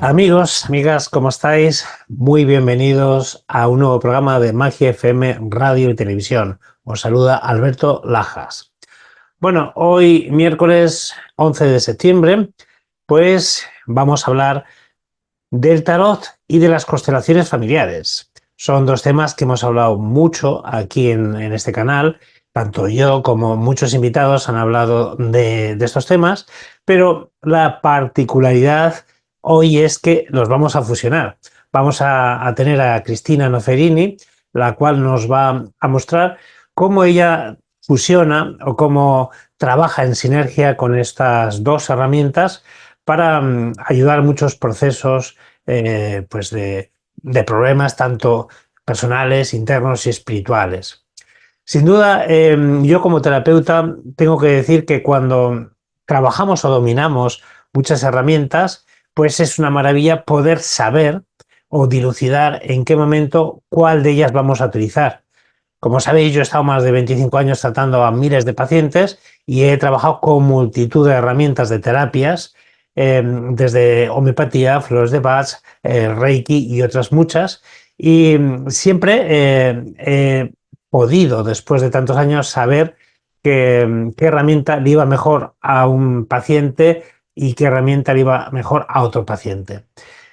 Amigos, amigas, ¿cómo estáis? Muy bienvenidos a un nuevo programa de Magia FM Radio y Televisión. Os saluda Alberto Lajas. Bueno, hoy miércoles 11 de septiembre, pues vamos a hablar del tarot y de las constelaciones familiares. Son dos temas que hemos hablado mucho aquí en este canal. Tanto yo como muchos invitados han hablado de estos temas, pero la particularidad hoy es que los vamos a fusionar. Vamos a tener a Cristina Noferini, la cual nos va a mostrar cómo ella fusiona o cómo trabaja en sinergia con estas dos herramientas para ayudar a muchos procesos pues de problemas tanto personales, internos y espirituales. Sin duda, yo como terapeuta tengo que decir que cuando trabajamos o dominamos muchas herramientas, pues es una maravilla poder saber o dilucidar en qué momento cuál de ellas vamos a utilizar. Como sabéis, yo he estado más de 25 años tratando a miles de pacientes y he trabajado con multitud de herramientas de terapias, desde homeopatía, flores de Bach, Reiki y otras muchas. Y siempre he podido, después de tantos años, saber qué herramienta le iba mejor a un paciente y qué herramienta le iba mejor a otro paciente.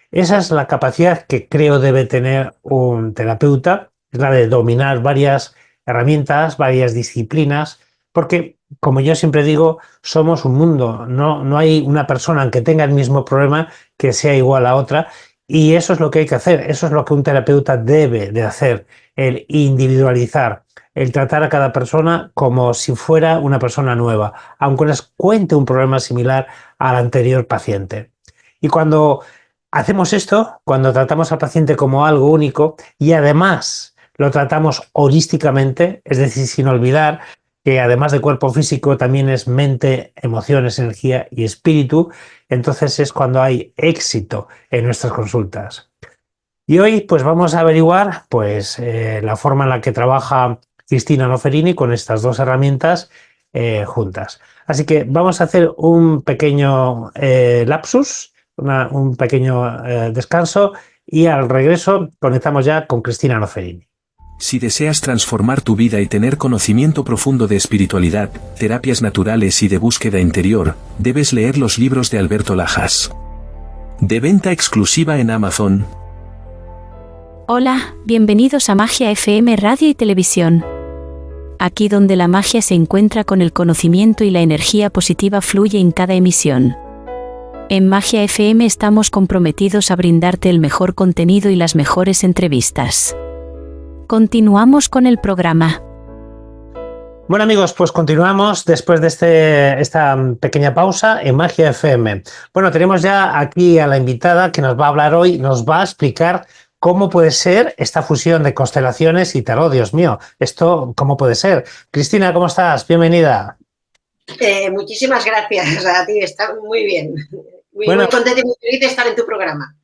Esa es la capacidad que creo debe tener un terapeuta, es la de dominar varias herramientas, varias disciplinas, porque, como yo siempre digo, somos un mundo, no hay una persona que tenga el mismo problema que sea igual a otra, y eso es lo que hay que hacer, eso es lo que un terapeuta debe de hacer, el individualizar, el tratar a cada persona como si fuera una persona nueva, aunque les cuente un problema similar al anterior paciente. Y cuando hacemos esto, cuando tratamos al paciente como algo único y además lo tratamos holísticamente, es decir, sin olvidar que además de cuerpo físico también es mente, emociones, energía y espíritu, entonces es cuando hay éxito en nuestras consultas. Y hoy pues vamos a averiguar pues la forma en la que trabaja Cristina Noferini con estas dos herramientas juntas. Así que vamos a hacer un pequeño lapsus, un pequeño descanso y al regreso conectamos ya con Cristina Noferini. Si deseas transformar tu vida y tener conocimiento profundo de espiritualidad, terapias naturales y de búsqueda interior, debes leer los libros de Alberto Lajas. De venta exclusiva en Amazon. Hola, bienvenidos a Magia FM Radio y Televisión. Aquí donde la magia se encuentra con el conocimiento y la energía positiva fluye en cada emisión. En Magia FM estamos comprometidos a brindarte el mejor contenido y las mejores entrevistas. Continuamos con el programa. Bueno amigos, pues continuamos después de esta pequeña pausa en Magia FM. Bueno, tenemos ya aquí a la invitada que nos va a hablar hoy, nos va a explicar cómo puede ser esta fusión de constelaciones y tarot. Dios mío, ¿esto cómo puede ser? Cristina, ¿cómo estás? Bienvenida. Muchísimas gracias a ti, está muy bien. Muy contenta y muy feliz de estar en tu programa.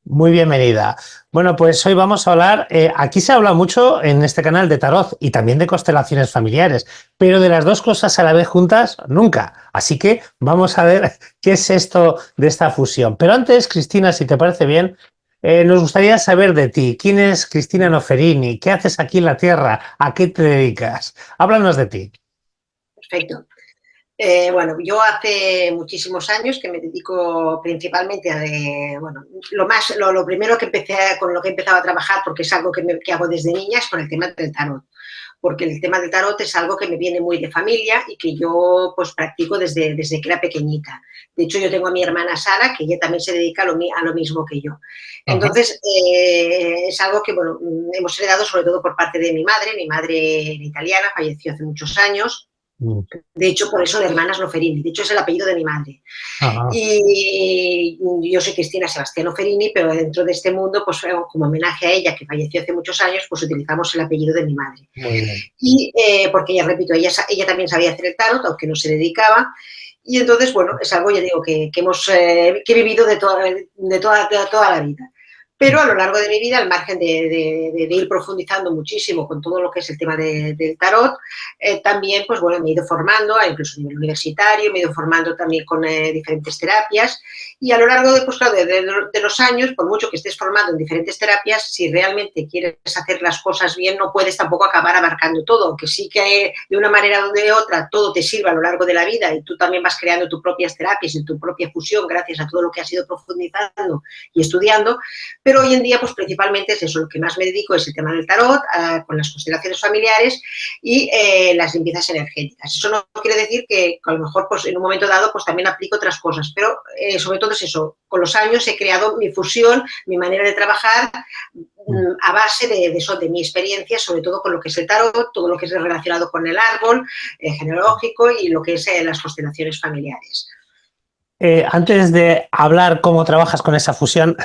Muy bienvenida. Bueno, pues hoy vamos a hablar, aquí se habla mucho en este canal de tarot y también de constelaciones familiares, pero de las dos cosas a la vez juntas, nunca. Así que vamos a ver qué es esto de esta fusión. Pero antes, Cristina, si te parece bien, nos gustaría saber de ti. ¿Quién es Cristina Noferini? ¿Qué haces aquí en la Tierra? ¿A qué te dedicas? Háblanos de ti. Perfecto. Bueno, yo hace muchísimos años que me dedico principalmente a, lo primero con lo que he empezado a trabajar, porque es algo que hago desde niña, es con el tema del tarot. Porque el tema del tarot es algo que me viene muy de familia y que yo pues practico desde que era pequeñita. De hecho, yo tengo a mi hermana Sara, que ella también se dedica a lo mismo que yo. Entonces, es algo que bueno, hemos heredado sobre todo por parte de mi madre. Mi madre era italiana, falleció hace muchos años. De hecho, por eso de hermanas Noferini. De hecho, es el apellido de mi madre. Y yo soy Cristina Sebastián Noferini, pero dentro de este mundo, pues como homenaje a ella, que falleció hace muchos años, pues utilizamos el apellido de mi madre. Y porque ella, repito, ella también sabía hacer el tarot, aunque no se dedicaba. Y entonces, bueno, es algo, ya digo, que he vivido de toda la vida. Pero a lo largo de mi vida, al margen de ir profundizando muchísimo con todo lo que es el tema del tarot, también pues bueno, me he ido formando, incluso a nivel universitario, me he ido formando también con diferentes terapias, y a lo largo pues, claro, de los años, por mucho que estés formando en diferentes terapias, si realmente quieres hacer las cosas bien, no puedes tampoco acabar abarcando todo, aunque sí que de una manera o de otra todo te sirva a lo largo de la vida y tú también vas creando tus propias terapias y tu propia fusión gracias a todo lo que has ido profundizando y estudiando. Pero hoy en día, pues principalmente es eso, lo que más me dedico es el tema del tarot, con las constelaciones familiares y las limpiezas energéticas. Eso no quiere decir que a lo mejor pues, en un momento dado pues también aplico otras cosas, pero sobre todo es eso, con los años he creado mi fusión, mi manera de trabajar a base de eso, de mi experiencia, sobre todo con lo que es el tarot, todo lo que es relacionado con el árbol genealógico y lo que es las constelaciones familiares. Antes de hablar cómo trabajas con esa fusión,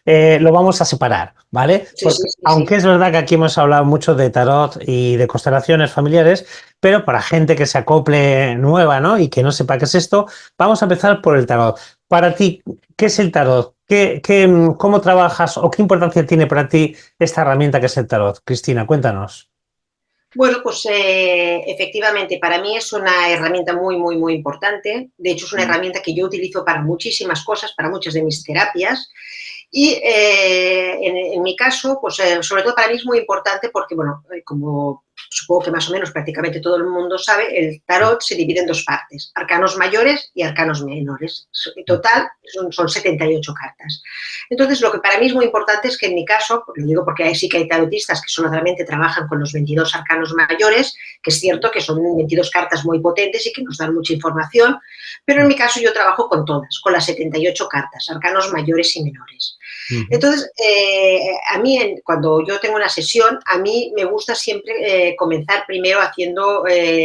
lo vamos a separar, ¿vale? Sí, sí, sí, aunque es verdad que aquí hemos hablado mucho de tarot y de constelaciones familiares, pero para gente que se acople nueva, ¿no? Y que no sepa qué es esto, vamos a empezar por el tarot. Para ti, ¿qué es el tarot? ¿Cómo trabajas o qué importancia tiene para ti esta herramienta que es el tarot? Cristina, cuéntanos. Bueno, pues efectivamente, para mí es una herramienta muy, muy, muy importante. De hecho, es una herramienta que yo utilizo para muchísimas cosas, para muchas de mis terapias. Y en mi caso, pues sobre todo para mí es muy importante porque, bueno, como supongo que más o menos prácticamente todo el mundo sabe, el tarot se divide en dos partes, arcanos mayores y arcanos menores. En total son 78 cartas. Entonces, lo que para mí es muy importante es que en mi caso, lo digo porque sí que hay tarotistas que solamente trabajan con los 22 arcanos mayores, que es cierto que son 22 cartas muy potentes y que nos dan mucha información, pero en mi caso yo trabajo con todas, con las 78 cartas, arcanos mayores y menores. Entonces, a mí, cuando yo tengo una sesión, a mí me gusta siempre comenzar primero haciendo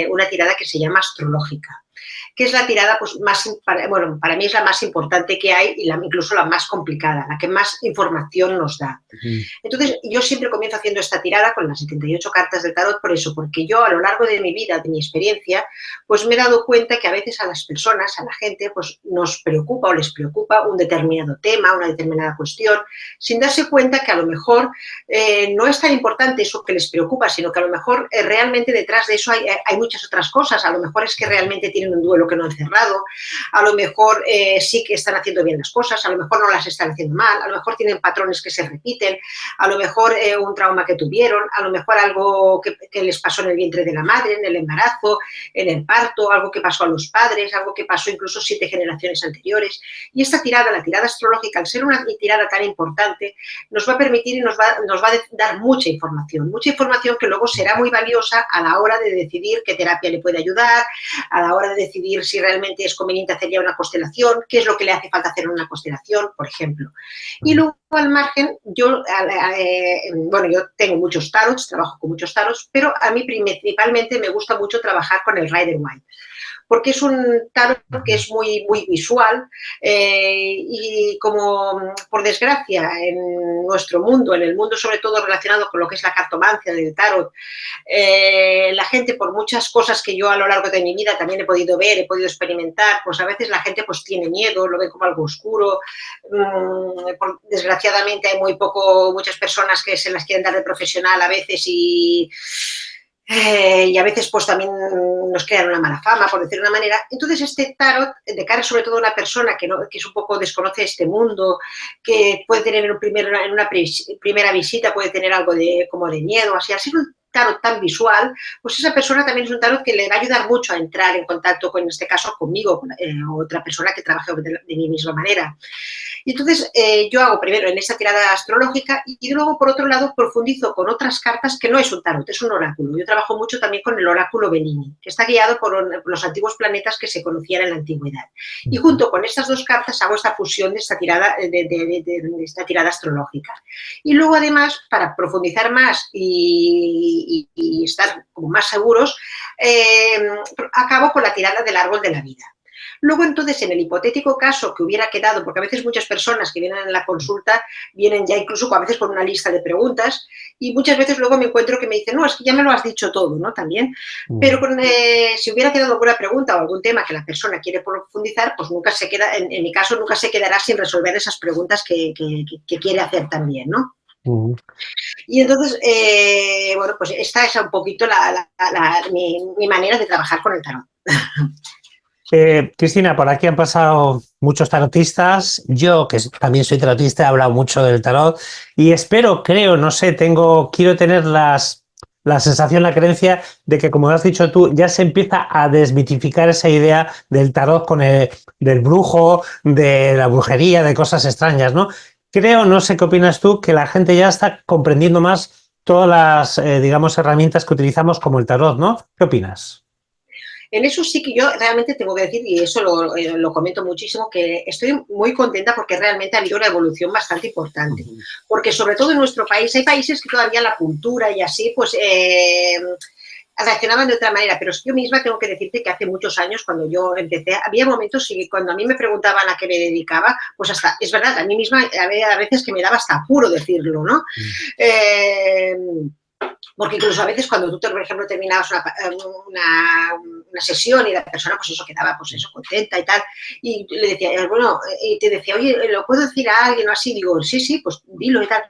una tirada que se llama astrológica, que es la tirada pues, para mí es la más importante que hay y incluso la más complicada, la que más información nos da. Entonces, yo siempre comienzo haciendo esta tirada con las 78 cartas del tarot por eso, porque yo a lo largo de mi vida, de mi experiencia, pues me he dado cuenta que a veces a las personas, a la gente, pues nos preocupa o les preocupa un determinado tema, una determinada cuestión, sin darse cuenta que a lo mejor no es tan importante eso que les preocupa, sino que a lo mejor realmente detrás de eso hay muchas otras cosas. A lo mejor es que realmente tienen un duelo que no han cerrado, a lo mejor sí que están haciendo bien las cosas, a lo mejor no las están haciendo mal, a lo mejor tienen patrones que se repiten, a lo mejor un trauma que tuvieron, a lo mejor algo que les pasó en el vientre de la madre, en el embarazo, en el parto, algo que pasó a los padres, algo que pasó incluso 7 generaciones anteriores. Y esta tirada, la tirada astrológica, al ser una tirada tan importante, nos va a permitir y nos va a dar mucha información que luego será muy valiosa a la hora de decidir qué terapia le puede ayudar, a la hora de decidir si realmente es conveniente hacer ya una constelación, qué es lo que le hace falta hacer en una constelación, por ejemplo. Y luego, al margen, yo tengo muchos tarots, trabajo con muchos tarots, pero a mí principalmente me gusta mucho trabajar con el Rider-Waite, porque es un tarot que es muy, muy visual y como por desgracia en nuestro mundo, en el mundo sobre todo relacionado con lo que es la cartomancia del tarot, la gente por muchas cosas que yo a lo largo de mi vida también he podido ver, he podido experimentar, pues a veces la gente pues tiene miedo, lo ve como algo oscuro, desgraciadamente hay muchas personas que se las quieren dar de profesional a veces y a veces pues también nos crean una mala fama, por decir de una manera. Entonces este tarot, de cara sobre todo a una persona que es un poco desconoce este mundo, que puede tener en una primera visita, puede tener algo como de miedo, así, al ser un tarot tan visual, pues esa persona también es un tarot que le va a ayudar mucho a entrar en contacto con, en este caso, conmigo, con otra persona que trabaje de mi misma manera. Y entonces yo hago primero en esta tirada astrológica y luego, por otro lado, profundizo con otras cartas que no es un tarot, es un oráculo. Yo trabajo mucho también con el oráculo Bellini, que está guiado por los antiguos planetas que se conocían en la antigüedad. Y junto con estas dos cartas hago esta fusión de esta tirada, de esta tirada astrológica. Y luego, además, para profundizar más y estar como más seguros, acabo con la tirada del árbol de la vida. Luego, entonces, en el hipotético caso que hubiera quedado, porque a veces muchas personas que vienen en la consulta vienen ya incluso a veces con una lista de preguntas y muchas veces luego me encuentro que me dicen, no, es que ya me lo has dicho todo, ¿no? También. Pero si hubiera quedado alguna pregunta o algún tema que la persona quiere profundizar, pues nunca se queda, en mi caso, nunca se quedará sin resolver esas preguntas que quiere hacer también, ¿no? Y entonces, bueno, pues esta es un poquito mi manera de trabajar con el tarot. Cristina, por aquí han pasado muchos tarotistas. Yo, que también soy tarotista, he hablado mucho del tarot y espero, creo, no sé, quiero tener la sensación, la creencia de que, como has dicho tú, ya se empieza a desmitificar esa idea del tarot del brujo, de la brujería, de cosas extrañas, ¿no? Creo, no sé qué opinas tú, que la gente ya está comprendiendo más todas las, digamos, herramientas que utilizamos como el tarot, ¿no? ¿Qué opinas? En eso sí que yo realmente tengo que decir, y eso lo comento muchísimo, que estoy muy contenta porque realmente ha habido una evolución bastante importante. Porque sobre todo en nuestro país, hay países que todavía la cultura y así, pues reaccionaban de otra manera, pero yo misma tengo que decirte que hace muchos años, cuando yo empecé, había momentos y cuando a mí me preguntaban a qué me dedicaba, pues hasta, es verdad, a mí misma había a veces que me daba hasta apuro decirlo, ¿no? Porque incluso a veces cuando tú, por ejemplo, terminabas una sesión y la persona, pues eso, quedaba, pues eso, contenta y tal, y le decía, bueno, y te decía, oye, ¿lo puedo decir a alguien o así? Digo, sí, pues dilo y tal.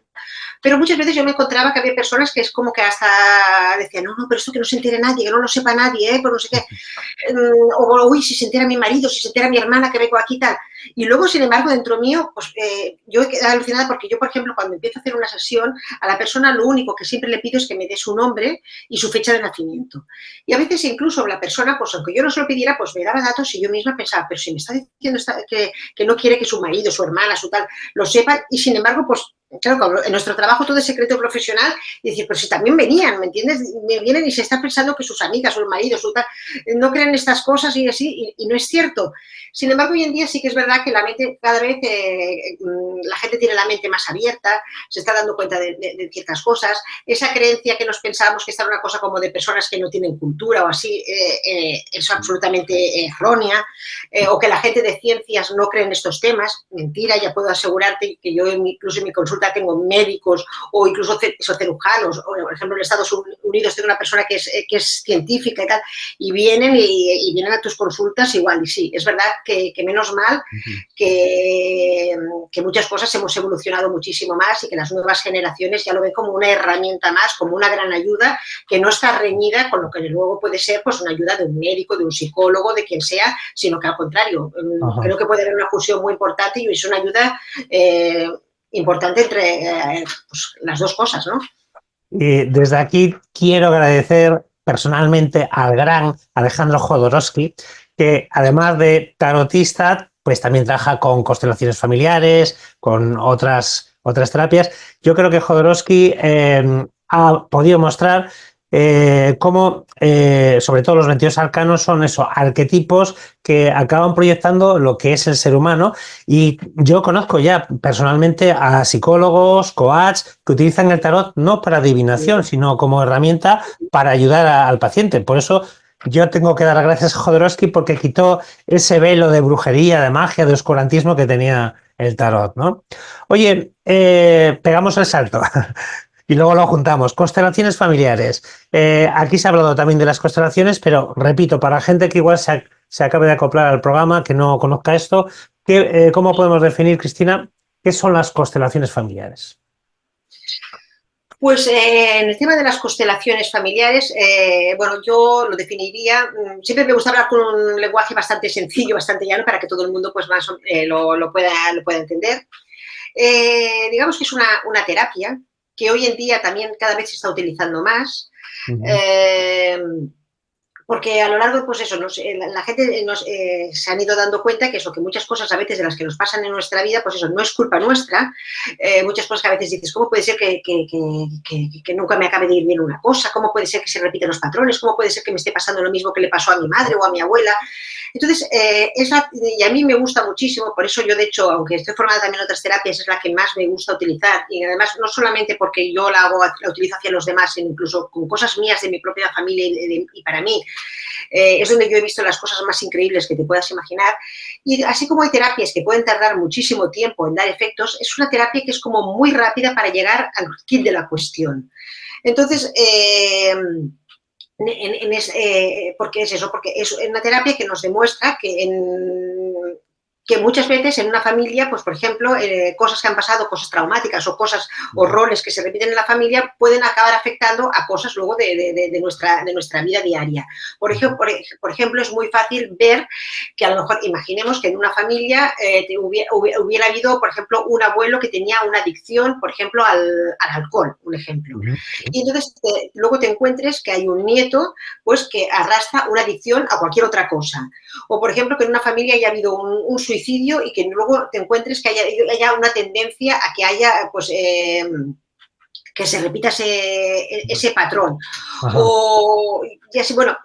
Pero muchas veces yo me encontraba que había personas que es como que hasta decían, no, pero esto que no se entere nadie, que no lo sepa nadie, pues no sé qué. O, uy, si se entera mi marido, si se entera mi hermana que vengo aquí y tal. Y luego, sin embargo, dentro mío, pues yo he quedado alucinada porque yo, por ejemplo, cuando empiezo a hacer una sesión, a la persona lo único que siempre le pido es que me dé su nombre y su fecha de nacimiento. Y a veces incluso la persona, pues aunque yo no se lo pidiera, pues me daba datos y yo misma pensaba, pero si me está diciendo que no quiere que su marido, su hermana, su tal, lo sepan, y sin embargo, pues claro, en nuestro trabajo todo es secreto profesional, y decir, pues si también venían, ¿me entiendes? Me vienen y se está pensando que sus amigas o el marido su tal, no creen estas cosas y así, y no es cierto. Sin embargo, hoy en día sí que es verdad que la mente, cada vez la gente tiene la mente más abierta, se está dando cuenta de ciertas cosas. Esa creencia que nos pensábamos que esta era una cosa como de personas que no tienen cultura o así, es absolutamente errónea, o que la gente de ciencias no cree en estos temas. Mentira, ya puedo asegurarte que yo incluso en mi consulta tengo médicos o incluso cirujanos, o por ejemplo en Estados Unidos tengo una persona que es científica y tal, y vienen a tus consultas igual, y sí, es verdad que menos mal que muchas cosas hemos evolucionado muchísimo más y que las nuevas generaciones ya lo ven como una herramienta más, como una gran ayuda que no está reñida con lo que luego puede ser pues una ayuda de un médico, de un psicólogo, de quien sea, sino que al contrario, creo que puede haber una fusión muy importante y es una ayuda importante entre pues, las dos cosas, ¿no? Desde aquí quiero agradecer personalmente al gran Alejandro Jodorowsky, que además de tarotista, pues también trabaja con constelaciones familiares, con otras terapias. Yo creo que Jodorowsky ha podido mostrar cómo, sobre todo los 22 arcanos, son eso, arquetipos que acaban proyectando lo que es el ser humano. Y yo conozco ya personalmente a psicólogos, coaches, que utilizan el tarot no para adivinación, sino como herramienta para ayudar al paciente. Por eso yo tengo que dar gracias a Jodorowsky porque quitó ese velo de brujería, de magia, de oscurantismo que tenía el tarot, ¿no? Oye, pegamos el salto. Y luego lo juntamos. Constelaciones familiares. Aquí se ha hablado también de las constelaciones, pero repito, para gente que igual se acabe de acoplar al programa, que no conozca esto, ¿cómo podemos definir, Cristina, qué son las constelaciones familiares? Pues en el tema de las constelaciones familiares, bueno, yo lo definiría, siempre me gusta hablar con un lenguaje bastante sencillo, bastante llano, para que todo el mundo pues más lo pueda entender. Digamos que es una terapia que hoy en día también cada vez se está utilizando más, porque a lo largo, pues eso, la gente se han ido dando cuenta que eso, que muchas cosas a veces de las que nos pasan en nuestra vida, pues eso, no es culpa nuestra, muchas cosas que a veces dices, ¿cómo puede ser que nunca me acabe de ir bien una cosa? ¿Cómo puede ser que se repiten los patrones? ¿Cómo puede ser que me esté pasando lo mismo que le pasó a mi madre o a mi abuela? Entonces, y a mí me gusta muchísimo, por eso yo, de hecho, aunque estoy formada también en otras terapias, es la que más me gusta utilizar, y además no solamente porque yo la utilizo hacia los demás, sino incluso con cosas mías de mi propia familia y para mí. es donde yo he visto las cosas más increíbles que te puedas imaginar. Y así como hay terapias que pueden tardar muchísimo tiempo en dar efectos, es una terapia que es como muy rápida para llegar al quid de la cuestión. Entonces, porque es eso, porque es una terapia que nos demuestra que muchas veces en una familia, pues por ejemplo, cosas que han pasado, cosas traumáticas o cosas o roles que se repiten en la familia pueden acabar afectando a cosas luego de nuestra vida diaria. Por ejemplo, es muy fácil ver que a lo mejor, imaginemos que en una familia hubiera habido, por ejemplo, un abuelo que tenía una adicción, por ejemplo, al alcohol, un ejemplo. Y entonces luego te encuentres que hay un nieto pues que arrastra una adicción a cualquier otra cosa. O, por ejemplo, que en una familia haya habido un suicidio y que luego te encuentres que haya una tendencia a que haya, pues, que se repita ese patrón. Ajá. O, y así, bueno,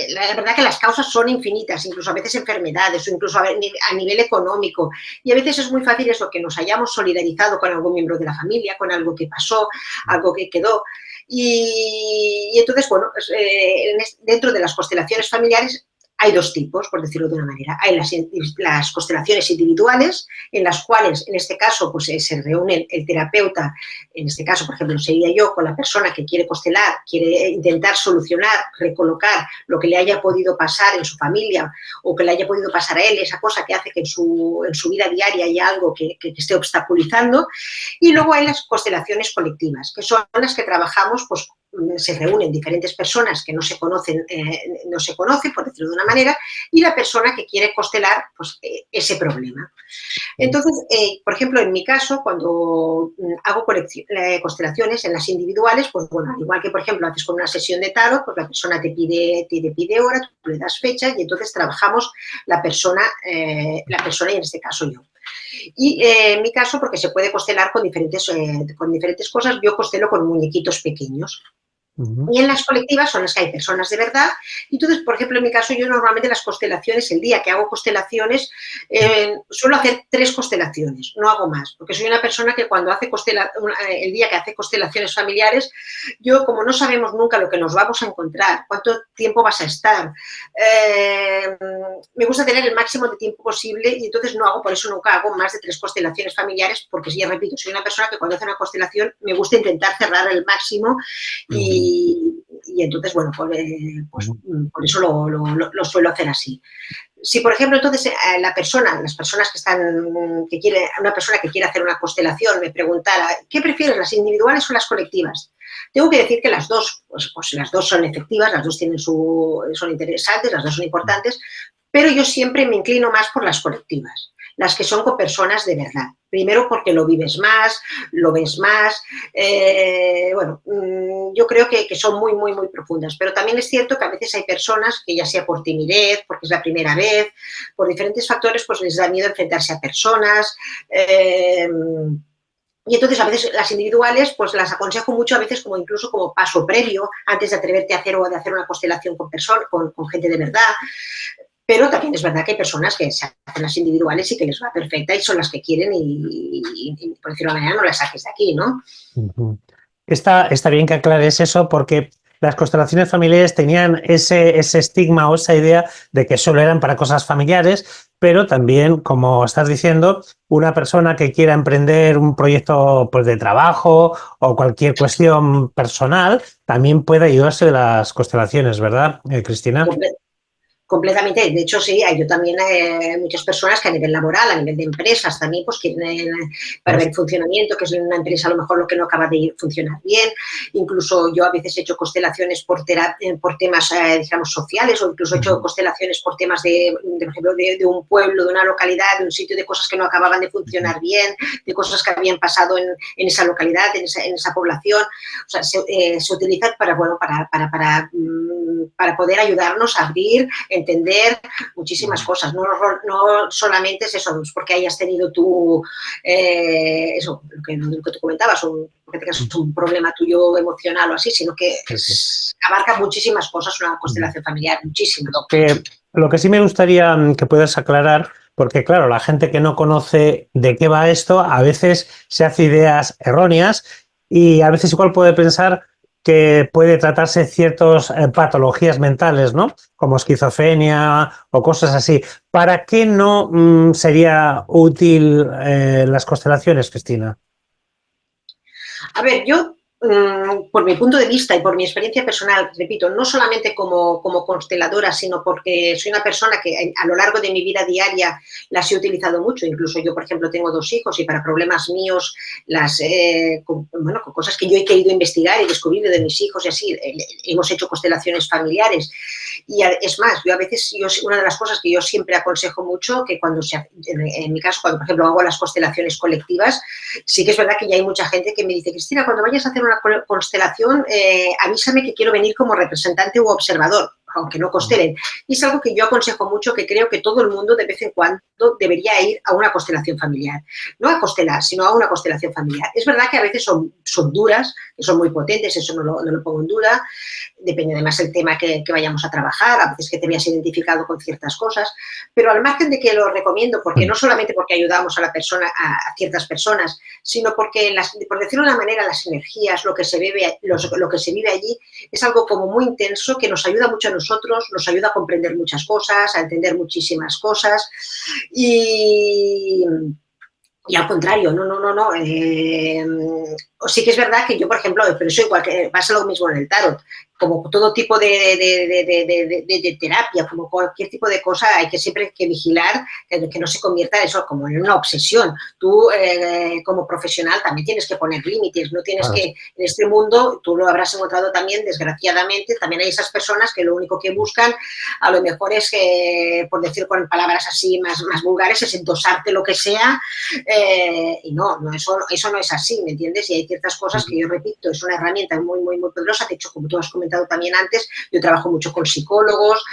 la verdad que las causas son infinitas, incluso a veces enfermedades, o incluso a nivel económico. Y a veces es muy fácil eso, que nos hayamos solidarizado con algún miembro de la familia, con algo que pasó, algo que quedó. Y entonces, bueno, dentro de las constelaciones familiares hay dos tipos, por decirlo de una manera. Hay las constelaciones individuales, en las cuales, en este caso, pues se reúne el terapeuta, en este caso, por ejemplo, sería yo con la persona que quiere constelar, quiere intentar solucionar, recolocar lo que le haya podido pasar en su familia o que le haya podido pasar a él, esa cosa que hace que en su vida diaria haya algo que esté obstaculizando. Y luego hay las constelaciones colectivas, que son las que trabajamos, pues, se reúnen diferentes personas que no se conocen, por decirlo de una manera, y la persona que quiere constelar, pues, ese problema. Entonces, por ejemplo, en mi caso, cuando hago constelaciones en las individuales, pues bueno, al igual que, por ejemplo, haces con una sesión de tarot, pues la persona te pide hora, tú le das fecha y entonces trabajamos la persona y en este caso yo. Y en mi caso, porque se puede constelar con diferentes cosas, yo constelo con muñequitos pequeños. Y en las colectivas son las que hay personas de verdad. Y entonces, por ejemplo, en mi caso, yo normalmente las constelaciones, el día que hago constelaciones, suelo hacer 3 constelaciones, no hago más, porque soy una persona que cuando hace el día que hace constelaciones familiares, yo, como no sabemos nunca lo que nos vamos a encontrar, cuánto tiempo vas a estar, me gusta tener el máximo de tiempo posible y entonces por eso nunca hago más de 3 constelaciones familiares, porque sí, ya repito, soy una persona que cuando hace una constelación me gusta intentar cerrar el máximo y entonces, bueno, pues por eso lo suelo hacer así. Si, por ejemplo, entonces una persona que quiere hacer una constelación me preguntara, ¿qué prefieres, las individuales o las colectivas? Tengo que decir que las dos, pues las dos son efectivas, las dos son interesantes, las dos son importantes, pero yo siempre me inclino más por las colectivas, las que son con personas de verdad. Primero porque lo vives más, lo ves más, yo creo que son muy, muy, muy profundas. Pero también es cierto que a veces hay personas que ya sea por timidez, porque es la primera vez, por diferentes factores, pues les da miedo enfrentarse a personas. Y entonces a veces las individuales pues las aconsejo mucho a veces incluso como paso previo antes de atreverte a hacer una constelación con gente de verdad. Pero también es verdad que hay personas que se hacen las individuales y que les va perfecta y son las que quieren y por decirlo de una manera, no las saques de aquí, ¿no? Está bien que aclares eso porque las constelaciones familiares tenían ese estigma o esa idea de que solo eran para cosas familiares, pero también, como estás diciendo, una persona que quiera emprender un proyecto pues, de trabajo o cualquier cuestión personal también puede ayudarse de las constelaciones, ¿verdad, Cristina? Completamente, de hecho sí, yo también muchas personas que a nivel laboral, a nivel de empresas también pues quieren para ver el funcionamiento, que es en una empresa a lo mejor lo que no acaba de funcionar bien, incluso yo a veces he hecho constelaciones por temas digamos sociales o incluso he hecho constelaciones por temas por ejemplo de un pueblo, de una localidad, de un sitio, de cosas que no acababan de funcionar bien, de cosas que habían pasado en esa localidad, en esa población, o sea, se utiliza para poder ayudarnos a abrir, entender muchísimas cosas, no solamente es eso, es porque hayas tenido tú eso, lo que tú comentabas, porque tengas un problema tuyo emocional o así, sino que abarca muchísimas cosas una constelación familiar, muchísimas. Lo que sí me gustaría que puedas aclarar, porque claro, la gente que no conoce de qué va esto, a veces se hace ideas erróneas y a veces igual puede pensar que puede tratarse ciertas patologías mentales, ¿no? Como esquizofrenia o cosas así. ¿Para qué no sería útil las constelaciones, Cristina? A ver, yo, por mi punto de vista y por mi experiencia personal, repito, no solamente como consteladora, sino porque soy una persona que a lo largo de mi vida diaria las he utilizado mucho. Incluso yo, por ejemplo, tengo 2 hijos y para problemas míos, con cosas que yo he querido investigar y descubrir de mis hijos y así, hemos hecho constelaciones familiares. Y es más, yo a veces, una de las cosas que yo siempre aconsejo mucho, que en mi caso, cuando por ejemplo hago las constelaciones colectivas, sí que es verdad que ya hay mucha gente que me dice, Cristina, cuando vayas a hacer una constelación, avísame que quiero venir como representante u observador, aunque no constelen. Y es algo que yo aconsejo mucho, que creo que todo el mundo de vez en cuando debería ir a una constelación familiar. No a constelar, sino a una constelación familiar. Es verdad que a veces son duras, que son muy potentes, eso no lo pongo en duda. Depende además del tema que vayamos a trabajar, a veces que te veas identificado con ciertas cosas, pero al margen de que lo recomiendo, porque no solamente porque ayudamos a la persona, a ciertas personas, sino porque, por decirlo de una manera, las energías, lo que se vive allí, es algo como muy intenso que nos ayuda mucho a nosotros, nos ayuda a comprender muchas cosas, a entender muchísimas cosas y al contrario, no. Sí que es verdad que yo, por ejemplo, pero eso igual que pasa lo mismo en el tarot, como todo tipo de terapia, como cualquier tipo de cosa, hay que siempre que vigilar que no se convierta eso como en una obsesión. Tú, como profesional, también tienes que poner límites, no tienes que, en este mundo, tú lo habrás encontrado también, desgraciadamente, también hay esas personas que lo único que buscan, a lo mejor es que, por decir con palabras así más vulgares, es endosarte lo que sea, y no, eso no es así, ¿me entiendes? Y hay ciertas cosas que yo repito, es una herramienta muy, muy, muy poderosa. De hecho, como tú has comentado también antes, yo trabajo mucho con psicólogos,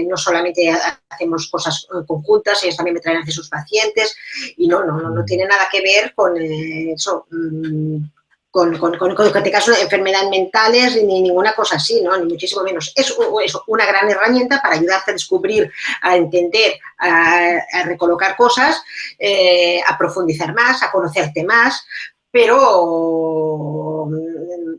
no solamente hacemos cosas conjuntas, ellos también me traen a sus pacientes, y no tiene nada que ver con eso. Con que te caso enfermedades mentales ni ninguna cosa así, ¿no? Ni muchísimo menos. Es una gran herramienta para ayudarte a descubrir, a entender, a recolocar cosas, a profundizar más, a conocerte más, pero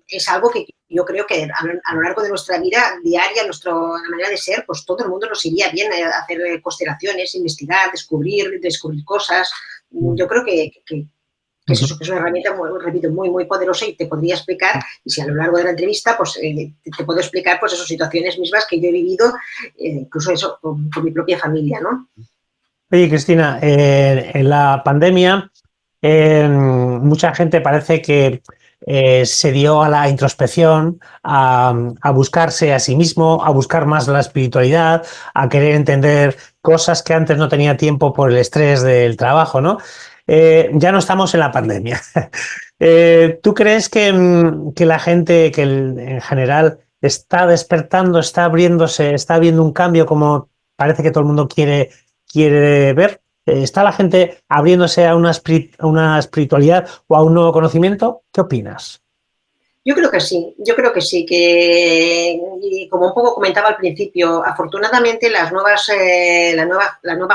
es algo que yo creo que a lo largo de nuestra vida diaria, nuestra manera de ser, pues todo el mundo nos iría bien a hacer constelaciones, investigar, descubrir cosas. Yo creo que es eso, que es una herramienta, repito, muy, muy poderosa y te podría explicar, y si a lo largo de la entrevista, pues te puedo explicar pues esas situaciones mismas que yo he vivido, incluso eso, con mi propia familia, ¿no? Oye, Cristina, en la pandemia mucha gente parece que se dio a la introspección, a buscarse a sí mismo, a buscar más la espiritualidad, a querer entender cosas que antes no tenía tiempo por el estrés del trabajo, ¿no? Ya no estamos en la pandemia. ¿Tú crees que la gente, en general, está despertando, está abriéndose, está viendo un cambio como parece que todo el mundo quiere ver? ¿Está la gente abriéndose a una espiritualidad o a un nuevo conocimiento? ¿Qué opinas? Yo creo que sí, y como un poco comentaba al principio, afortunadamente la nueva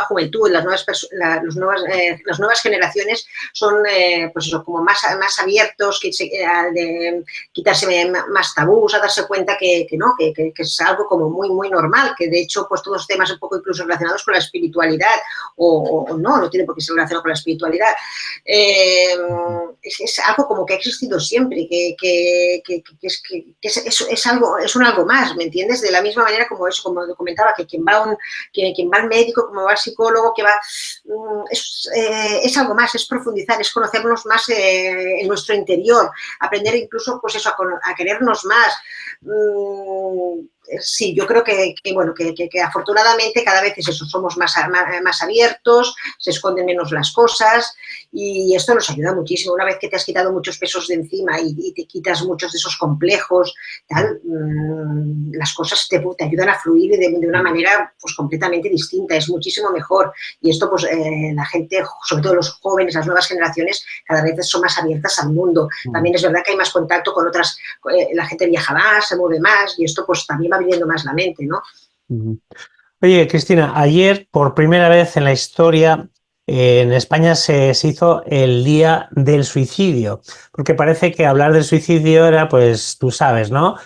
juventud, las nuevas generaciones son pues eso, como más abiertos, de quitarse más tabús, a darse cuenta que es algo como muy, muy normal, que de hecho pues todos los temas un poco incluso relacionados con la espiritualidad o no tiene por qué ser relacionado con la espiritualidad. Es algo como que ha existido siempre, es un algo más, ¿me entiendes? De la misma manera como eso, como comentaba, que quien va al médico, como va al psicólogo, es algo más, es profundizar, es conocernos más en nuestro interior, aprender incluso pues eso, a querernos más. Sí, yo creo que afortunadamente cada vez es eso, somos más abiertos, se esconden menos las cosas y esto nos ayuda muchísimo. Una vez que te has quitado muchos pesos de encima y te quitas muchos de esos complejos, las cosas te ayudan a fluir de una manera pues completamente distinta, es muchísimo mejor. Y esto pues la gente, sobre todo los jóvenes, las nuevas generaciones, cada vez son más abiertas al mundo. También es verdad que hay más contacto con otras, la gente viaja más, se mueve más y esto pues también va abriendo más la mente, ¿no? Oye, Cristina, ayer por primera vez en la historia en España se hizo el Día del Suicidio, porque parece que hablar del suicidio era, pues tú sabes, ¿no?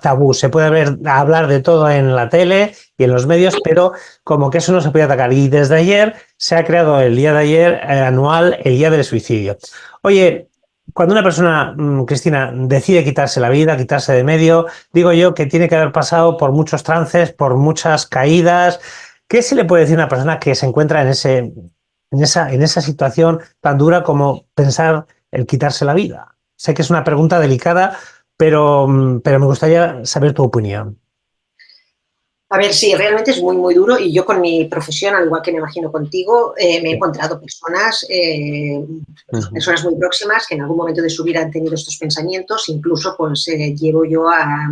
Tabú. Se puede hablar de todo en la tele y en los medios, pero como que eso no se puede atacar. Y desde ayer se ha creado el día de ayer anual, el Día del Suicidio. Oye, cuando una persona, Cristina, decide quitarse la vida, quitarse de medio, digo yo que tiene que haber pasado por muchos trances, por muchas caídas. ¿Qué se le puede decir a una persona que se encuentra en esa situación tan dura como pensar el quitarse la vida? Sé que es una pregunta delicada, pero me gustaría saber tu opinión. A ver, sí, realmente es muy, muy duro y yo con mi profesión, al igual que me imagino contigo, me he encontrado personas muy próximas que en algún momento de su vida han tenido estos pensamientos, incluso pues llevo yo a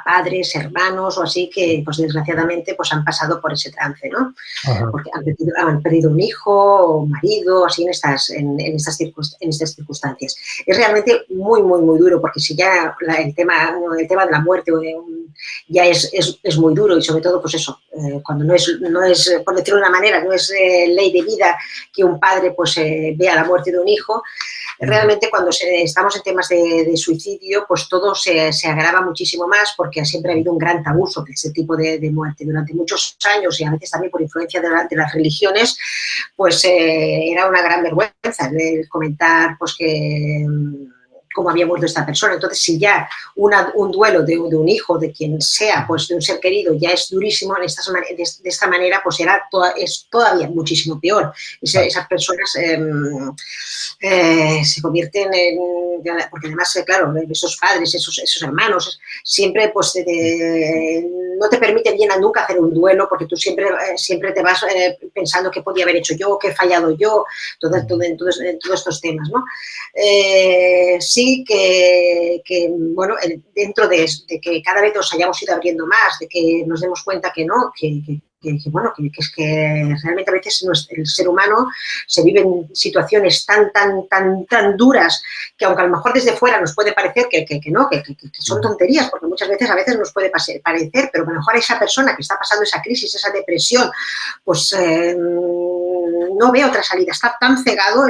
padres, hermanos o así que pues desgraciadamente pues han pasado por ese trance, ¿no? Ajá. Porque han perdido un hijo o un marido, así en estas circunstancias. Es realmente muy, muy, muy duro porque si ya el tema de la muerte ya es muy duro y sobre todo pues eso, cuando no es, por decirlo de una manera, no es ley de vida que un padre pues vea la muerte de un hijo. Realmente cuando estamos en temas de suicidio, pues todo se agrava muchísimo más porque siempre ha habido un gran tabú sobre ese tipo de muerte. Durante muchos años y a veces también por influencia de las religiones, pues era una gran vergüenza el comentar pues que cómo había muerto esta persona. Entonces, si ya un duelo de un hijo, de quien sea, pues de un ser querido, ya es durísimo, de esta manera, pues es todavía muchísimo peor. Esas personas se convierten en... Porque además, claro, esos padres, esos hermanos, siempre pues no te permiten bien nunca hacer un duelo porque tú siempre te vas pensando qué podía haber hecho yo, qué he fallado yo, todos estos temas, ¿no? Sí que bueno, dentro de que cada vez nos hayamos ido abriendo más, de que nos demos cuenta que no, bueno, que es que realmente a veces el ser humano se vive en situaciones tan duras que aunque a lo mejor desde fuera nos puede parecer que no, que son tonterías, porque muchas veces a veces nos puede parecer, pero a lo mejor a esa persona que está pasando esa crisis, esa depresión, pues no ve otra salida, está tan cegado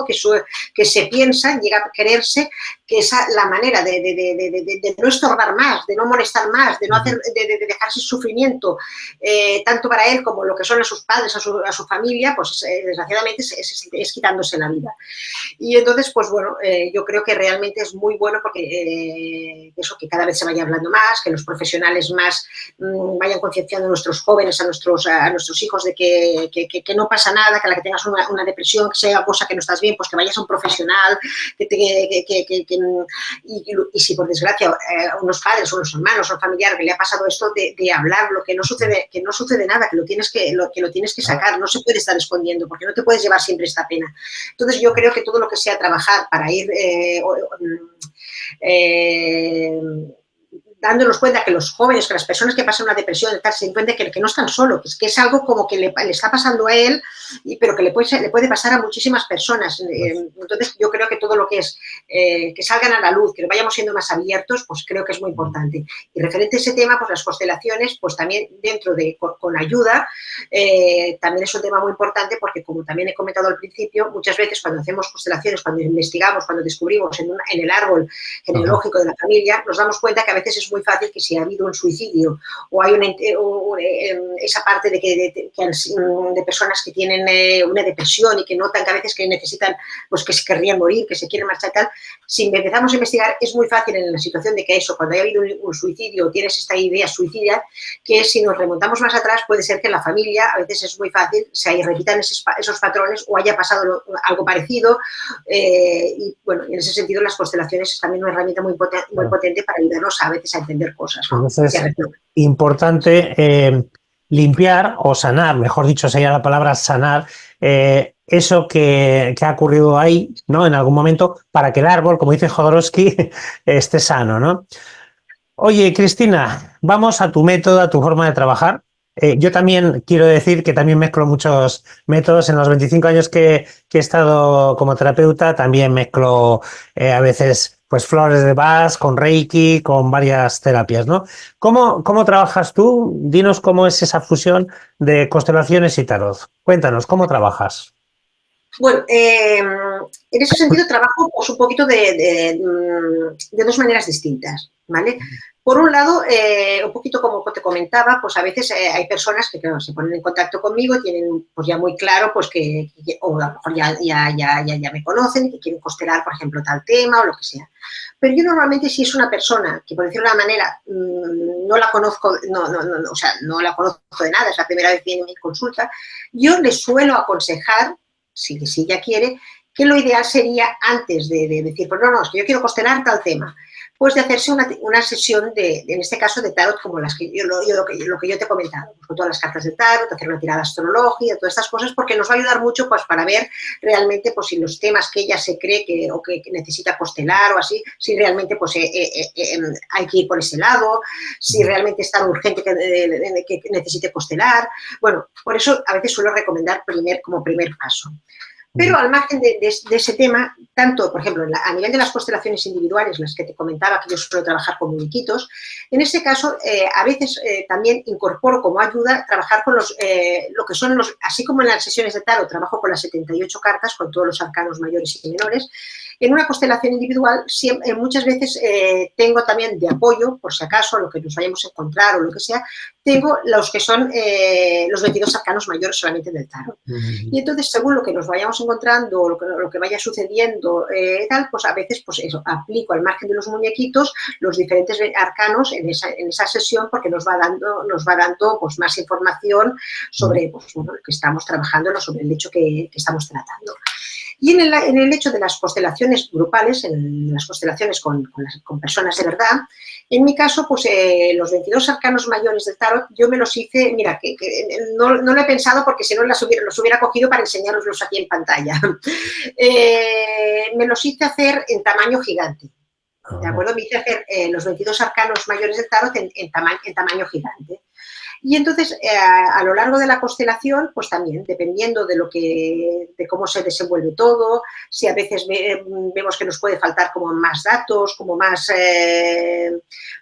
que se piensa, llega a creerse que esa la manera de no estorbar más, de no molestar más, de no hacer, de dejarse sufrimiento, tanto para él como lo que son a sus padres, a su familia, pues desgraciadamente es quitándose la vida. Y entonces, pues bueno, yo creo que realmente es muy bueno porque eso, que cada vez se vaya hablando más, que los profesionales más vayan concienciando a nuestros jóvenes, a nuestros hijos de que no pasa nada, que a la que tengas una depresión, que sea cosa que no estás bien, pues que vayas a un profesional, y si por desgracia unos padres o unos hermanos o un familiar que le ha pasado esto, de hablarlo, que no sucede nada, que lo tienes que sacar, no se puede estar escondiendo, porque no te puedes llevar siempre esta pena. Entonces yo creo que todo lo que sea trabajar para ir dándonos cuenta que los jóvenes, que las personas que pasan una depresión, se den cuenta que no están solos, que es algo como que le está pasando a él, pero que le puede pasar a muchísimas personas. Entonces yo creo que todo lo que es que salgan a la luz, que vayamos siendo más abiertos, pues creo que es muy importante. Y referente a ese tema, pues las constelaciones, pues también dentro de con ayuda, también es un tema muy importante porque, como también he comentado al principio, muchas veces cuando hacemos constelaciones, cuando investigamos, cuando descubrimos en el árbol genealógico de la familia, nos damos cuenta que a veces es muy fácil que si ha habido un suicidio o hay esa parte de personas que tienen una depresión y que notan que a veces que necesitan, pues que se querrían morir, que se quieren marchar, tal, si empezamos a investigar es muy fácil en la situación de que eso, cuando haya habido un suicidio o tienes esta idea suicida, que si nos remontamos más atrás puede ser que en la familia a veces es muy fácil, se repitan esos patrones o haya pasado algo parecido, y bueno, en ese sentido las constelaciones es también una herramienta muy potente para ayudarnos a veces a entender cosas, ¿no? Entonces es importante limpiar o sanar, mejor dicho sería la palabra sanar, eso que ha ocurrido ahí, ¿no? En algún momento, para que el árbol, como dice Jodorowsky, esté sano, ¿no? Oye, Cristina, vamos a tu método, a tu forma de trabajar. Yo también quiero decir que también mezclo muchos métodos. En los 25 años que he estado como terapeuta, también mezclo a veces pues flores de Bach, con Reiki, con varias terapias, ¿no? ¿Cómo trabajas tú? Dinos cómo es esa fusión de constelaciones y tarot. Cuéntanos, ¿cómo trabajas? Bueno, en ese sentido trabajo pues, un poquito de dos maneras distintas, ¿vale? Por un lado, un poquito como te comentaba, pues a veces hay personas que claro, se ponen en contacto conmigo y tienen pues ya muy claro pues o a lo mejor ya me conocen y que quieren constelar, por ejemplo, tal tema o lo que sea. Pero yo normalmente si es una persona que, por decirlo de una manera, no la conozco, o sea, no la conozco de nada, es la primera vez que viene mi consulta, yo les suelo aconsejar, si ella quiere, que lo ideal sería antes de decir, pues no, es que yo quiero constelar tal tema, pues de hacerse una sesión en este caso de tarot como las que lo que yo te he comentado, con todas las cartas de tarot, hacer una tirada astrológica, todas estas cosas, porque nos va a ayudar mucho pues para ver realmente pues si los temas que ella se cree que necesita constelar o así, si realmente pues hay que ir por ese lado, si realmente es tan urgente que necesite constelar. Bueno, por eso a veces suelo recomendar como primer paso. Pero al margen de ese tema, tanto, por ejemplo, a nivel de las constelaciones individuales, las que te comentaba, que yo suelo trabajar con muñequitos, en este caso, a veces también incorporo como ayuda trabajar con lo que son así como en las sesiones de tarot, trabajo con las 78 cartas, con todos los arcanos mayores y menores. En una constelación individual, muchas veces tengo también de apoyo, por si acaso, lo que nos vayamos a encontrar o lo que sea, tengo los que son los 22 arcanos mayores solamente del tarot. Y entonces, según lo que nos vayamos encontrando, lo que vaya sucediendo, tal, pues a veces pues eso, aplico al margen de los muñequitos los diferentes arcanos en esa sesión porque nos va dando pues, más información sobre pues, bueno, lo que estamos trabajando, sobre el hecho que estamos tratando. Y en el hecho de las constelaciones grupales, en las constelaciones con personas de verdad, en mi caso, pues los 22 arcanos mayores del tarot, yo me los hice, mira, que no lo he pensado porque si no los hubiera cogido para enseñaroslos aquí en pantalla. Me los hice hacer en tamaño gigante. ¿De acuerdo? Me hice hacer los 22 arcanos mayores del tarot en tamaño gigante. Y entonces, a lo largo de la constelación, pues también, dependiendo de cómo se desenvuelve todo, si a veces vemos que nos puede faltar como más datos, como más...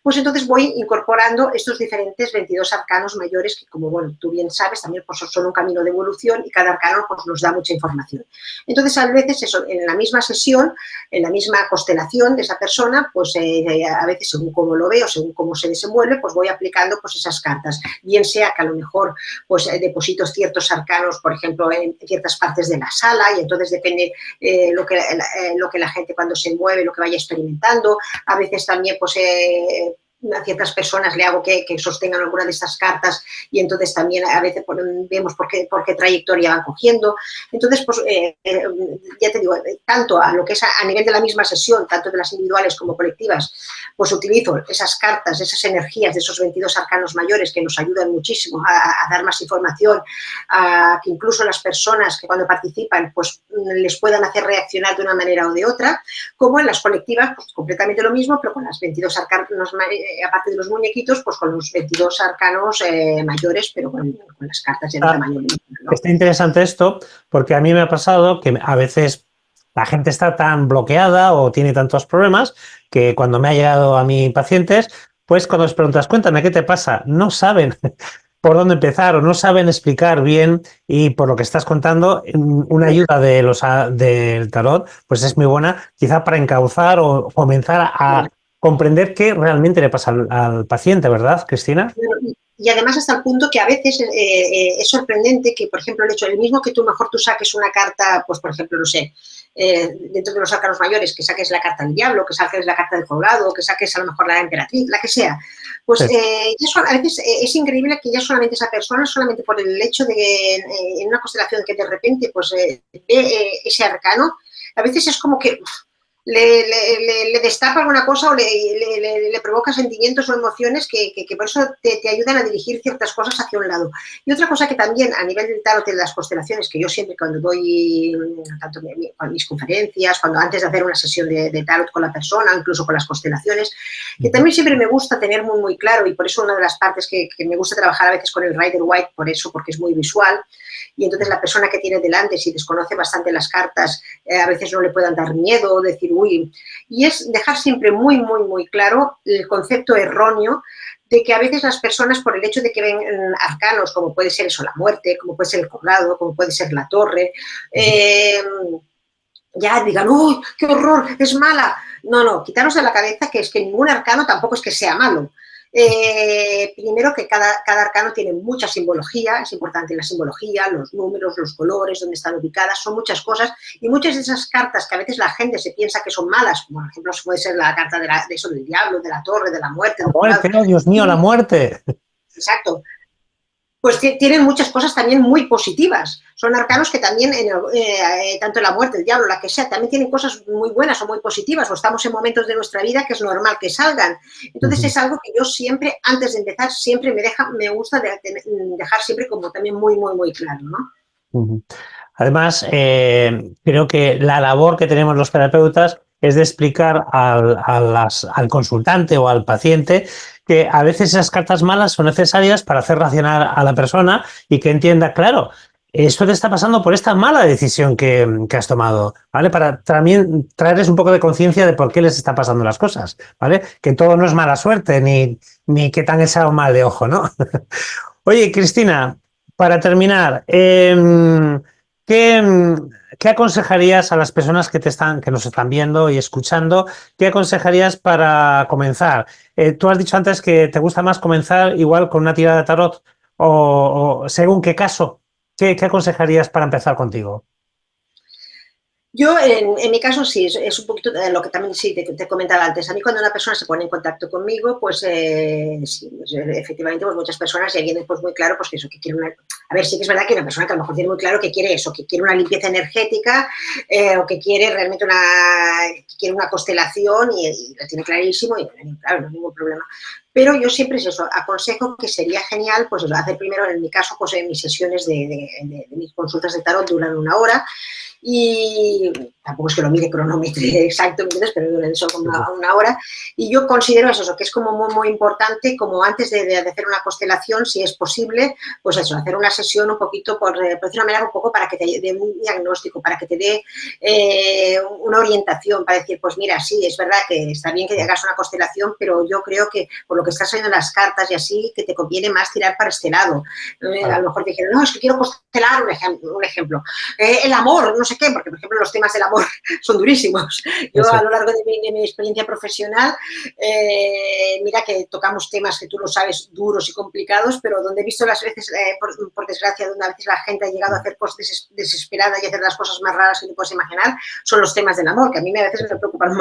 pues entonces voy incorporando estos diferentes 22 arcanos mayores que, como bueno, tú bien sabes, también pues, son un camino de evolución y cada arcano pues, nos da mucha información. Entonces, a veces, eso, en la misma sesión, en la misma constelación de esa persona, pues a veces, según cómo lo veo, según cómo se desenvuelve, pues voy aplicando pues, esas cartas. Bien sea que a lo mejor pues, deposito ciertos arcanos, por ejemplo, en ciertas partes de la sala y entonces depende lo que la gente cuando se mueve, lo que vaya experimentando. A veces también pues, a ciertas personas le hago que sostengan alguna de estas cartas y entonces también a veces vemos por qué trayectoria van cogiendo. Entonces, pues ya te digo, tanto a lo que es a nivel de la misma sesión, tanto de las individuales como colectivas, pues utilizo esas cartas, esas energías de esos 22 arcanos mayores que nos ayudan muchísimo a dar más información, a que incluso las personas que cuando participan pues les puedan hacer reaccionar de una manera o de otra, como en las colectivas, pues completamente lo mismo, pero con las 22 arcanos aparte de los muñequitos, pues con los 22 arcanos mayores, pero con las cartas de tamaño mismo, ¿no? Está interesante esto, porque a mí me ha pasado que a veces la gente está tan bloqueada o tiene tantos problemas que cuando me ha llegado a mis pacientes, pues cuando les preguntas, cuéntame, ¿qué te pasa? No saben por dónde empezar o no saben explicar bien y por lo que estás contando, una ayuda del tarot, pues es muy buena, quizá para encauzar o comenzar a comprender qué realmente le pasa al paciente, ¿verdad, Cristina? Y además hasta el punto que a veces es sorprendente que, por ejemplo, el hecho, el mismo que tú saques una carta, pues por ejemplo, no sé, dentro de los arcanos mayores, que saques la carta del diablo, que saques la carta del colgado, que saques a lo mejor la emperatriz, la que sea, pues a veces es increíble que ya solamente esa persona, solamente por el hecho de que en una constelación que de repente pues ve ese arcano, a veces es como que... Le destapa alguna cosa o le provoca sentimientos o emociones que por eso te ayudan a dirigir ciertas cosas hacia un lado. Y otra cosa que también a nivel del tarot de las constelaciones, que yo siempre cuando doy tanto en mis conferencias, cuando antes de hacer una sesión de tarot con la persona, incluso con las constelaciones, que también siempre me gusta tener muy claro, y por eso una de las partes que me gusta trabajar a veces con el Rider Waite, por eso, porque es muy visual, y entonces la persona que tiene delante, si desconoce bastante las cartas, a veces no le puedan dar miedo, decir, uy, y es dejar siempre muy, muy, muy claro el concepto erróneo de que a veces las personas, por el hecho de que ven arcanos, como puede ser eso, la muerte, como puede ser el colgado, como puede ser la torre, ya digan, ¡uy, qué horror, es mala! No, quitaros de la cabeza que es que ningún arcano tampoco es que sea malo. Primero que cada arcano tiene mucha simbología, es importante la simbología, los números, los colores, dónde están ubicadas, son muchas cosas, y muchas de esas cartas que a veces la gente se piensa que son malas, como por ejemplo puede ser la carta de eso del diablo, de la torre, de la muerte, La muerte, oh, Dios mío, la muerte. Exacto. Pues tienen muchas cosas también muy positivas. Son arcanos que también, tanto la muerte, el diablo, la que sea, también tienen cosas muy buenas o muy positivas, o estamos en momentos de nuestra vida que es normal que salgan. Entonces es algo que yo siempre, antes de empezar, siempre me gusta dejar siempre como también muy, muy, muy claro, ¿no? Además, creo que la labor que tenemos los terapeutas es de explicar al consultante o al paciente que a veces esas cartas malas son necesarias para hacer racionar a la persona y que entienda, claro, esto te está pasando por esta mala decisión que has tomado, ¿vale? Para también traerles un poco de conciencia de por qué les está pasando las cosas, ¿vale? Que todo no es mala suerte, ni que te han echado mal de ojo, ¿no? Oye, Cristina, para terminar, ¿qué aconsejarías a las personas que nos están viendo y escuchando? ¿Qué aconsejarías para comenzar? Tú has dicho antes que te gusta más comenzar igual con una tirada de tarot o según qué caso. ¿Qué aconsejarías para empezar contigo? Yo, en mi caso, sí, es un poquito lo que también sí te comentaba antes. A mí cuando una persona se pone en contacto conmigo, pues sí, pues, efectivamente, pues muchas personas ya vienen pues muy claro, pues que eso, que quiere una... A ver, sí que es verdad que una persona que a lo mejor tiene muy claro que quiere eso, que quiere una limpieza energética o que quiere realmente una constelación y lo tiene clarísimo y claro, no hay ningún problema. Pero yo siempre es eso, aconsejo que sería genial pues hacer primero, en mi caso, pues mis sesiones de mis consultas de tarot duran 1 hora, y tampoco es que lo mire cronometre exacto, ¿entiendes? Pero duran eso como una hora, y yo considero eso, que es como muy, muy importante, como antes de hacer una constelación, si es posible, pues eso, hacer una sesión un poquito, por decir una manera, un poco para que te dé un diagnóstico, para que te dé una orientación, para decir, pues mira, sí, es verdad que está bien que hagas una constelación, pero yo creo que por lo que estás saliendo en las cartas y así, que te conviene más tirar para este lado. A lo mejor te dijeron, no, es que quiero constelar, un ejemplo, el amor, no sé qué, porque por ejemplo los temas del amor son durísimos. Yo a lo largo de mi experiencia profesional, mira que tocamos temas que tú lo sabes, duros y complicados, pero donde he visto las veces, por desgracia, donde a veces la gente ha llegado a hacer cosas desesperadas y hacer las cosas más raras que te puedes imaginar, son los temas del amor, que a mí a veces me preocupan,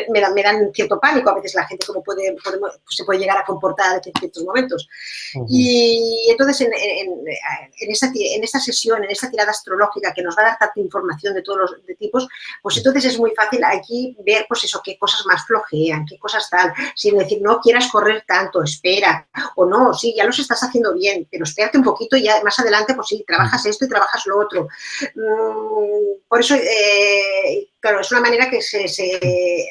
me dan cierto pánico a veces la gente cómo se puede llegar a comportar en ciertos momentos. Y entonces en esta sesión, en esta tirada astrológica que nos va a dar tanta información de todos los tipos, pues entonces es muy fácil aquí ver, pues eso, qué cosas más flojean, qué cosas tal, sin decir, no quieras correr tanto, espera, o no, sí, ya los estás haciendo bien, pero espérate un poquito y ya más adelante, pues sí, trabajas esto y trabajas lo otro. Por eso, claro, es una manera que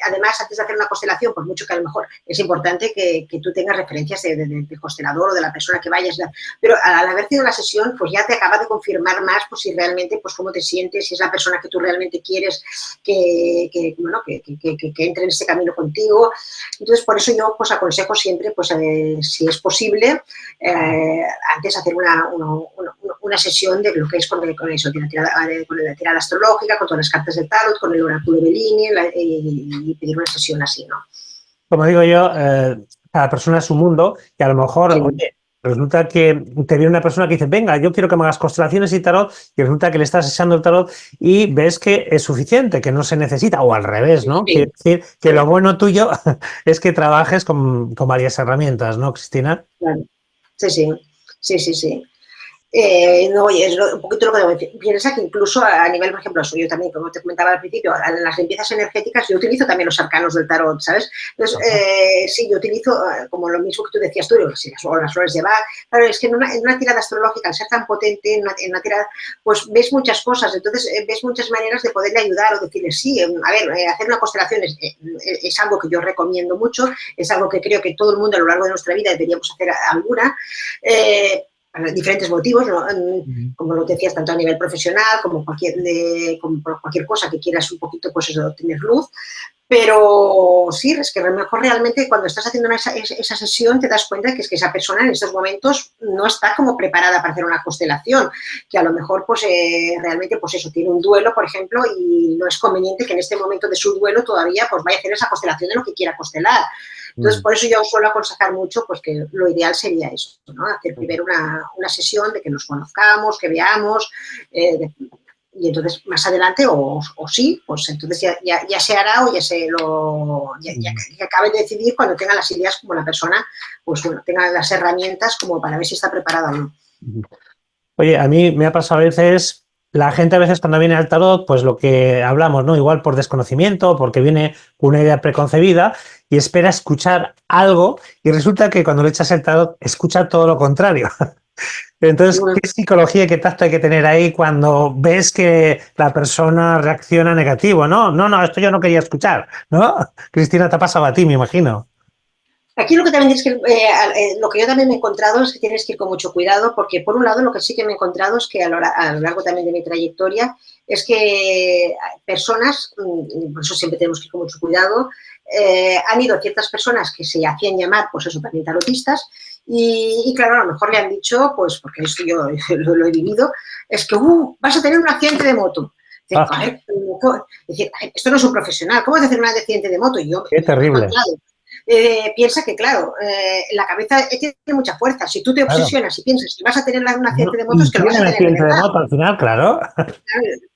además, antes de hacer una constelación, por mucho que a lo mejor es importante que tú tengas referencias del constelador o de la persona que vayas, pero al haber tenido la sesión, pues ya te acaba de confirmar más, pues si realmente, pues cómo te sientes, si es la persona que tú realmente quieres que entre en ese camino contigo. Entonces, por eso yo pues aconsejo siempre, pues si es posible, antes hacer una sesión de lo que es con eso, con la tirada astrológica, con todas las cartas del tarot, con el oráculo de Bellini, y pedir una sesión así, ¿no? Como digo yo, cada persona es un mundo y a lo mejor, Sí. oye, resulta que te viene una persona que dice, venga, yo quiero que me hagas constelaciones y tarot, y resulta que le estás echando el tarot y ves que es suficiente, que no se necesita, o al revés, ¿no? Sí. Quiere decir que lo bueno tuyo es que trabajes con varias herramientas, ¿no, Cristina? Claro. Sí. No, y es un poquito lo que piensa que incluso a nivel, por ejemplo, yo también, como te comentaba al principio, en las limpiezas energéticas yo utilizo también los arcanos del tarot, ¿sabes? Entonces, sí, yo utilizo como lo mismo que tú decías tú, o las flores de Bach. Claro, es que en una tirada astrológica, al ser tan potente, en una tirada, pues ves muchas cosas, entonces ves muchas maneras de poderle ayudar o decirle, sí, a ver, hacer una constelación es algo que yo recomiendo mucho, es algo que creo que todo el mundo a lo largo de nuestra vida deberíamos hacer alguna, para diferentes motivos, ¿no? Como lo decías, tanto a nivel profesional como como por cualquier cosa que quieras un poquito, pues eso, tener luz. Pero sí, es que a lo mejor realmente cuando estás haciendo esa sesión te das cuenta que es que esa persona en estos momentos no está como preparada para hacer una constelación, que a lo mejor pues realmente pues eso, tiene un duelo, por ejemplo, y no es conveniente que en este momento de su duelo todavía pues vaya a hacer esa constelación de lo que quiera constelar. Entonces, por eso yo suelo aconsejar mucho pues que lo ideal sería eso, ¿no? Hacer primero una sesión de que nos conozcamos, que veamos, y entonces más adelante o sí, pues entonces ya se hará o ya acabe de decidir cuando tenga las ideas como la persona, pues bueno, tenga las herramientas como para ver si está preparada o no. Oye, a mí me ha pasado a veces, la gente a veces cuando viene al tarot, pues lo que hablamos, ¿no? Igual por desconocimiento, porque viene con una idea preconcebida y espera escuchar algo y resulta que cuando le echas el tarot escucha todo lo contrario. Entonces, ¿qué psicología y qué tacto hay que tener ahí cuando ves que la persona reacciona negativo? No, esto yo no quería escuchar, ¿no? Cristina, te ha pasado a ti, me imagino. Aquí lo que también tienes que, lo que yo también me he encontrado es que tienes que ir con mucho cuidado, porque por un lado lo que sí que me he encontrado es que a lo largo también de mi trayectoria es que personas, por eso siempre tenemos que ir con mucho cuidado, han ido ciertas personas que se hacían llamar, pues eso, también tarotistas, y claro, a lo mejor le han dicho, pues porque esto yo lo he vivido, es que vas a tener un accidente de moto. A ver, esto no es un profesional, ¿cómo vas a hacer un accidente de moto? Y yo, qué terrible. Piensa que, claro, la cabeza tiene mucha fuerza. Si tú te obsesionas y piensas que vas a tener un accidente de moto, es que lo vas a tener de verdad. Moto al final, claro.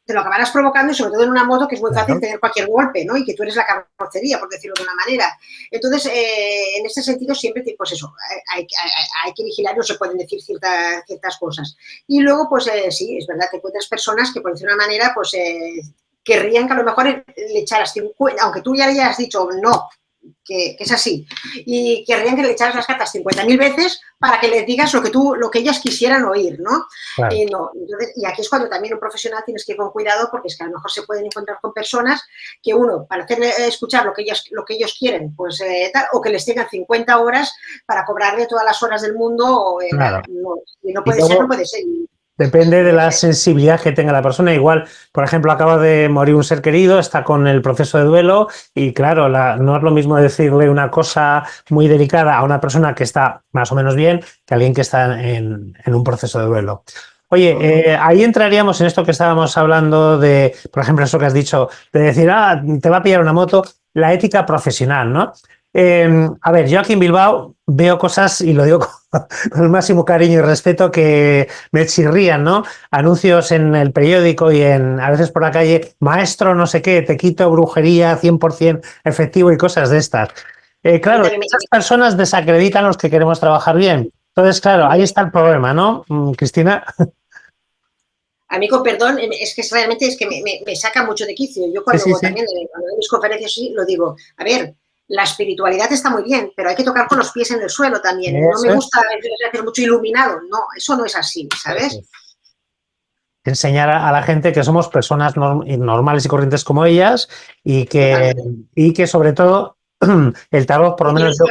Te lo acabarás provocando y sobre todo en una moto que es muy fácil tener cualquier golpe, ¿no? Y que tú eres la carrocería, por decirlo de una manera. Entonces, en ese sentido siempre, pues eso, hay que vigilar, no se pueden decir ciertas cosas. Y luego, pues sí, es verdad que encuentras personas que, por decir una manera, pues querrían que a lo mejor le echaras 50, aunque tú ya le hayas dicho no, que es así, y querrían que le echaras las cartas 50.000 veces para que les digas lo que ellas quisieran oír, ¿no? Claro. No. Entonces, y aquí es cuando también un profesional tienes que ir con cuidado, porque es que a lo mejor se pueden encontrar con personas que uno, para hacerle escuchar lo que ellos quieren, pues tal, o que les tengan 50 horas para cobrarle todas las horas del mundo, claro. no puede ser, no puede ser. Depende de la sensibilidad que tenga la persona. Igual, por ejemplo, acaba de morir un ser querido, está con el proceso de duelo y claro, no es lo mismo decirle una cosa muy delicada a una persona que está más o menos bien que a alguien que está en un proceso de duelo. Oye, ahí entraríamos en esto que estábamos hablando de, por ejemplo, eso que has dicho, de decir, te va a pillar una moto, la ética profesional, ¿no? A ver, yo aquí en Bilbao veo cosas, y lo digo con el máximo cariño y respeto, que me chirrían, ¿no? Anuncios en el periódico y a veces por la calle, maestro no sé qué, te quito brujería 100% efectivo y cosas de estas. Claro, esas personas desacreditan a los que queremos trabajar bien. Entonces, claro, ahí está el problema, ¿no, Cristina? A mí, con perdón, es que realmente es que me saca mucho de quicio. Yo cuando también cuando doy mis conferencias sí, lo digo, a ver, la espiritualidad está muy bien, pero hay que tocar con los pies en el suelo también. No me gusta hacer mucho iluminado. No, eso no es así, ¿sabes? Enseñar a la gente que somos personas normales y corrientes como ellas y que sobre todo el tarot, por lo menos yo,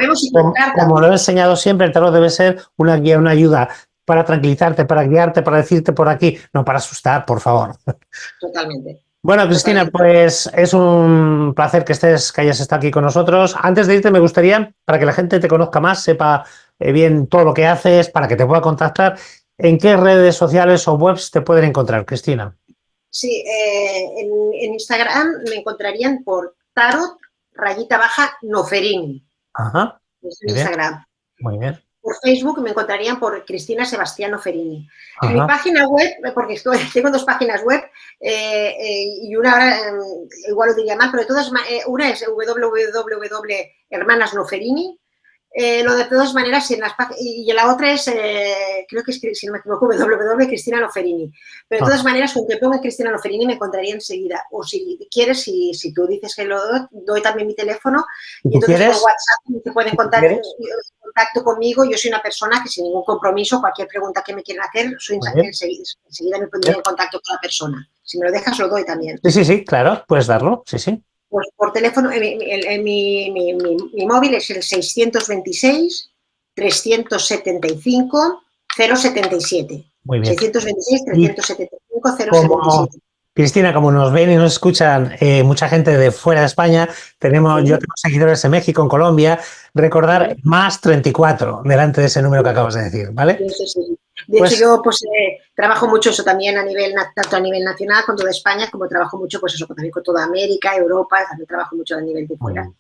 como lo he enseñado siempre, el tarot debe ser una guía, una ayuda para tranquilizarte, para guiarte, para decirte por aquí, no para asustar, por favor. Totalmente. Bueno, Cristina, pues es un placer que hayas estado aquí con nosotros. Antes de irte, me gustaría, para que la gente te conozca más, sepa bien todo lo que haces, para que te pueda contactar, ¿en qué redes sociales o webs te pueden encontrar, Cristina? Sí, en Instagram me encontrarían por tarot_Noferini. Ajá. Es en Instagram. Muy bien. Por Facebook me encontrarían por Cristina Sebastián Noferini. Mi página web, porque tengo dos páginas web y una ahora igual lo diría mal, pero de todas una es www.hermanasnoferini. Lo de todas maneras, y la otra es, creo que es, si no me equivoco, Cristina Noferini. Pero de todas maneras, aunque ponga Cristina Noferini, me encontraría enseguida. O si quieres, si tú dices que lo doy también mi teléfono, y entonces por WhatsApp te pueden contacto conmigo. Yo soy una persona que sin ningún compromiso, cualquier pregunta que me quieran hacer, enseguida me pondré en contacto con la persona. Si me lo dejas, lo doy también. Sí, claro, puedes darlo, sí. Pues por teléfono, mi móvil es el 626 375 077. Muy bien. 626 375 077. Cristina, como nos ven y nos escuchan mucha gente de fuera de España, yo tengo seguidores en México, en Colombia, recordar más 34 delante de ese número que acabas de decir, ¿vale? Sí. De hecho, yo trabajo mucho eso también tanto a nivel nacional con toda España, como trabajo mucho también con toda América, Europa, también trabajo mucho a nivel de fuera.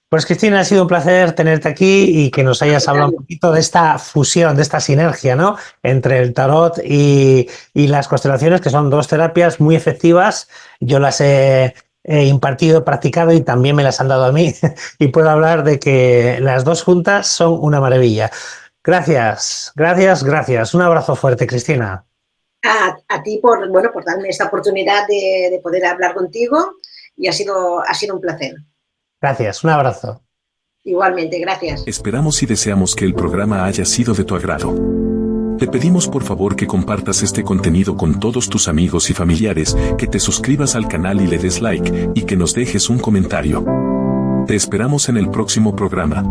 Pues Cristina, ha sido un placer tenerte aquí y que nos hayas hablado un poquito de esta fusión, de esta sinergia, ¿no?, entre el tarot y las constelaciones, que son dos terapias muy efectivas. Yo las he impartido, practicado y también me las han dado a mí y puedo hablar de que las dos juntas son una maravilla. Gracias. Un abrazo fuerte, Cristina. A ti por darme esta oportunidad de poder hablar contigo y ha sido un placer. Gracias, un abrazo. Igualmente, gracias. Esperamos y deseamos que el programa haya sido de tu agrado. Te pedimos por favor que compartas este contenido con todos tus amigos y familiares, que te suscribas al canal y le des like, y que nos dejes un comentario. Te esperamos en el próximo programa.